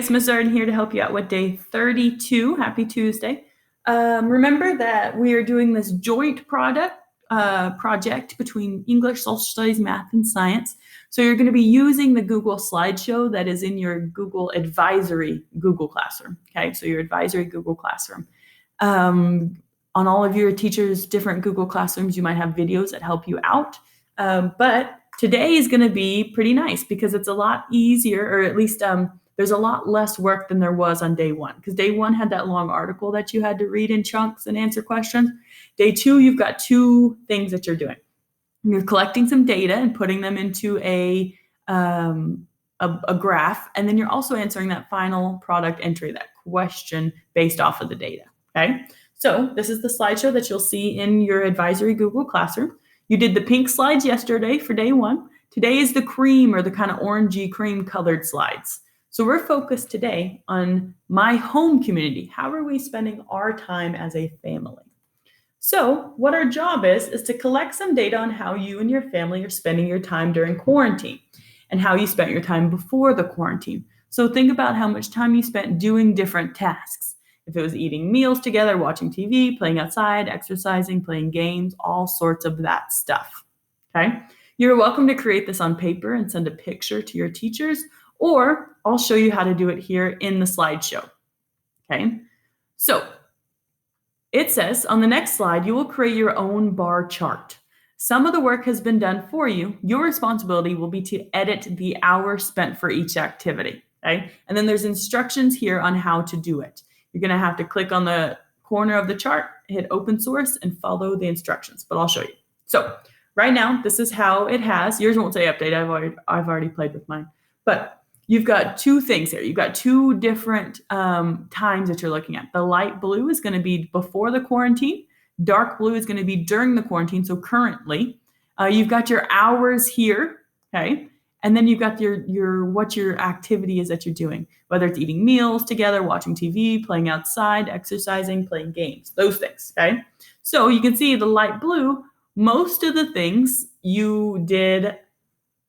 Miss Arden here to help you out with day 32. Happy Tuesday. Remember that we are doing this joint project between English, social studies, math, and science. So you're going to be using the Google slideshow that is in your Google Advisory Google Classroom. Okay, so your Advisory Google Classroom. On all of your teachers' different Google Classrooms, you might have videos that help you out. But today is going to be pretty nice because it's a lot easier, or at least there's a lot less work than there was on day one, because day one had that long article that you had to read in chunks and answer questions. Day two, you've got two things that you're doing. You're collecting some data and putting them into a graph, and then you're also answering that final product entry, that question based off of the data. Okay, so this is the slideshow that you'll see in your Advisory Google Classroom. You did the pink slides yesterday for day one. Today is the cream, or the kind of orangey cream colored slides. So we're focused today on my home community. How are we spending our time as a family? So what our job is to collect some data on how you and your family are spending your time during quarantine and how you spent your time before the quarantine. So think about how much time you spent doing different tasks. If it was eating meals together, watching TV, playing outside, exercising, playing games, all sorts of that stuff. Okay? You're welcome to create this on paper and send a picture to your teachers, or I'll show you how to do it here in the slideshow. Okay? So it says on the next slide, you will create your own bar chart. Some of the work has been done for you. Your responsibility will be to edit the hours spent for each activity. Okay? And then there's instructions here on how to do it. You're going to have to click on the corner of the chart, hit open source, and follow the instructions, but I'll show you. So right now, this is how it has. Yours won't say update. I've already played with mine. But you've got two things here. You've got two different times that you're looking at. The light blue is going to be before the quarantine. Dark blue is going to be during the quarantine, so currently. You've got your hours here, okay? And then you've got what your activity is that you're doing, whether it's eating meals together, watching TV, playing outside, exercising, playing games, those things, okay? So you can see the light blue, most of the things you did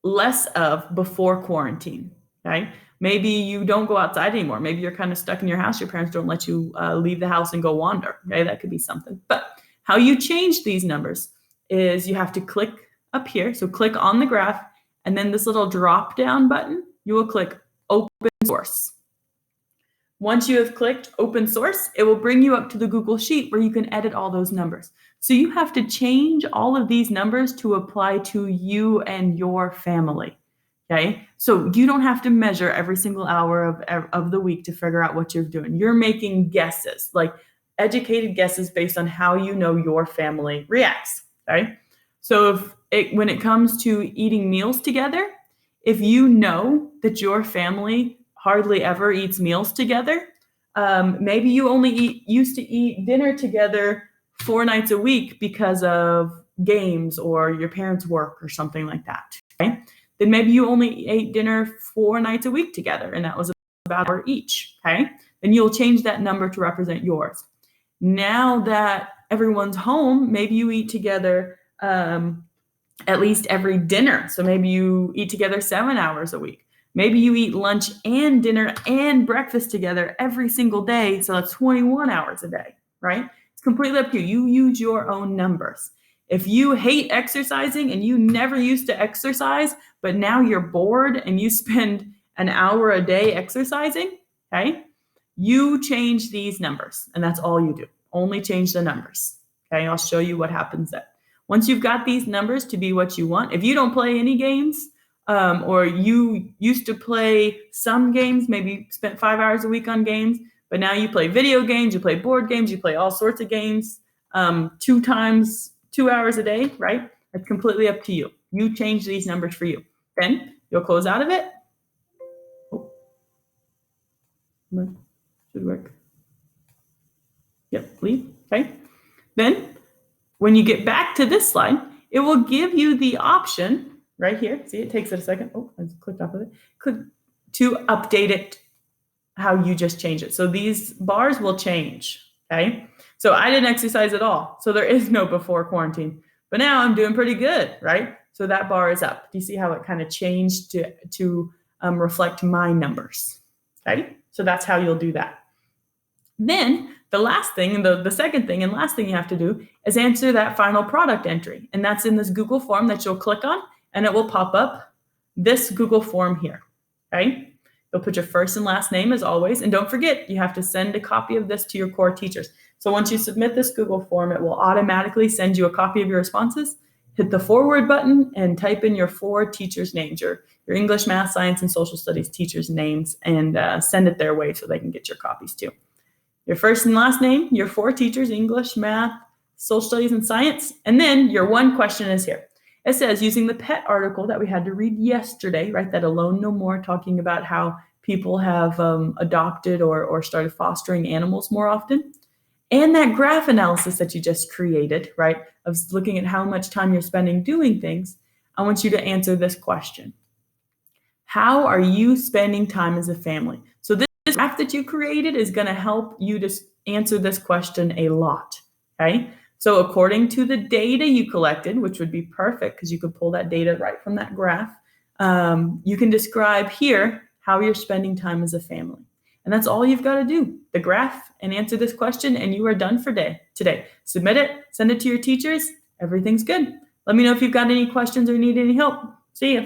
less of before quarantine, okay? Maybe you don't go outside anymore. Maybe you're kind of stuck in your house. Your parents don't let you leave the house and go wander, okay? That could be something. But how you change these numbers is you have to click up here. So click on the graph, and then this little drop down button, you will click open source. Once you have clicked open source, it will bring you up to the Google Sheet where you can edit all those numbers. So you have to change all of these numbers to apply to you and your family, okay? So you don't have to measure every single hour of the week to figure out what you're doing. You're making guesses, like educated guesses based on how you know your family reacts, okay? So when it comes to eating meals together, if you know that your family hardly ever eats meals together, maybe you only used to eat dinner together 4 nights a week because of games or your parents' work or something like that, okay? Then maybe you only ate dinner 4 nights a week together, and that was about an hour each, okay? Then you'll change that number to represent yours. Now that everyone's home, maybe you eat together at least every dinner. So maybe you eat together 7 hours a week. Maybe you eat lunch and dinner and breakfast together every single day. So that's 21 hours a day, right? It's completely up to you. You use your own numbers. If you hate exercising and you never used to exercise, but now you're bored and you spend an hour a day exercising, okay? You change these numbers, and that's all you do. Only change the numbers, okay? I'll show you what happens then. Once you've got these numbers to be what you want, if you don't play any games, or you used to play some games, maybe spent 5 hours a week on games, but now you play video games, you play board games, you play all sorts of games 2 times 2 hours a day, right? It's completely up to you. You change these numbers for you. Then you'll close out of it. Oh, should work. Yep, leave, okay? Then when you get back to this slide, it will give you the option right here. See, it takes it a second. Oh, I just clicked off of it. Click to update it how you just changed it. So these bars will change, okay? So I didn't exercise at all. So there is no before quarantine. But now I'm doing pretty good, right? So that bar is up. Do you see how it kind of changed to reflect my numbers? Okay, so that's how you'll do that. Then the last thing, the second thing and last thing you have to do is answer that final product entry. And that's in this Google form that you'll click on, and it will pop up this Google form here. Okay? You'll put your first and last name as always. And don't forget, you have to send a copy of this to your core teachers. So once you submit this Google form, it will automatically send you a copy of your responses. Hit the forward button and type in your 4 teachers' names, your English, math, science, and social studies teachers' names, and send it their way so they can get your copies too. Your first and last name, your 4 teachers, English, math, social studies, and science. And then your one question is here. It says, using the pet article that we had to read yesterday, right, that Alone No More, talking about how people have adopted or started fostering animals more often, and that graph analysis that you just created, right, of looking at how much time you're spending doing things, I want you to answer this question. How are you spending time as a family? So this graph that you created is going to help you to answer this question a lot, okay? So according to the data you collected, which would be perfect because you could pull that data right from that graph, you can describe here how you're spending time as a family. And that's all you've got to do, the graph, and answer this question, and you are done for today. Submit it, send it to your teachers. Everything's good. Let me know if you've got any questions or need any help. See ya.